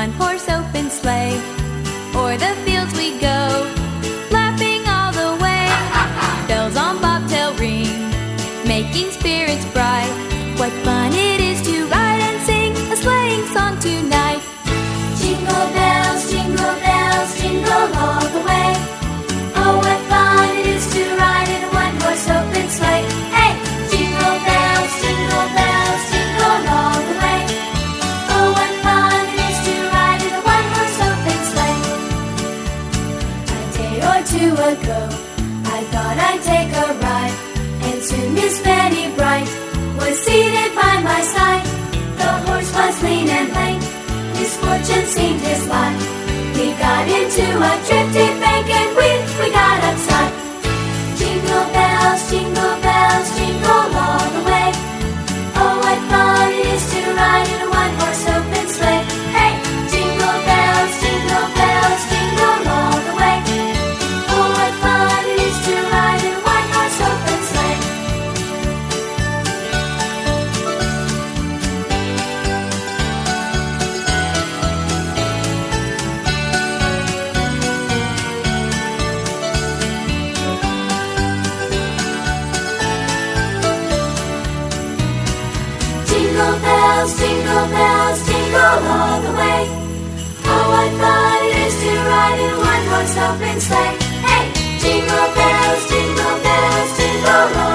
one-horse open sleigh. O'er the fields we go, laughing all the way. Bells on bobtail ring, making spirits bright. What fun it is to ride and sing a sleighing song tonight. Jingle bells, jingle all the way. Oh, what fun it is to ride in a one-horse open sleigh. Hey! Jingle bells, jingle all the way. Oh, what fun it is to ride in a one-horse open sleigh. A day or two ago, I thought I'd take a ride, and soon Miss Betty Bright was seated by my side. The horse was lean and lame, misfortune seemed his lot. We got into a drifted bank and we got upside. Jingle bells, jingle all the way. Oh, what fun it is to ride in a one-horse open sleigh. Hey! Jingle bells, jingle all the way. Oh, what fun it is to ride in a one-horse open sleigh. Jingle bells, jingle all the way. Oh, what fun it is to ride in a one-horse open sleigh. Hey! Jingle bells, jingle all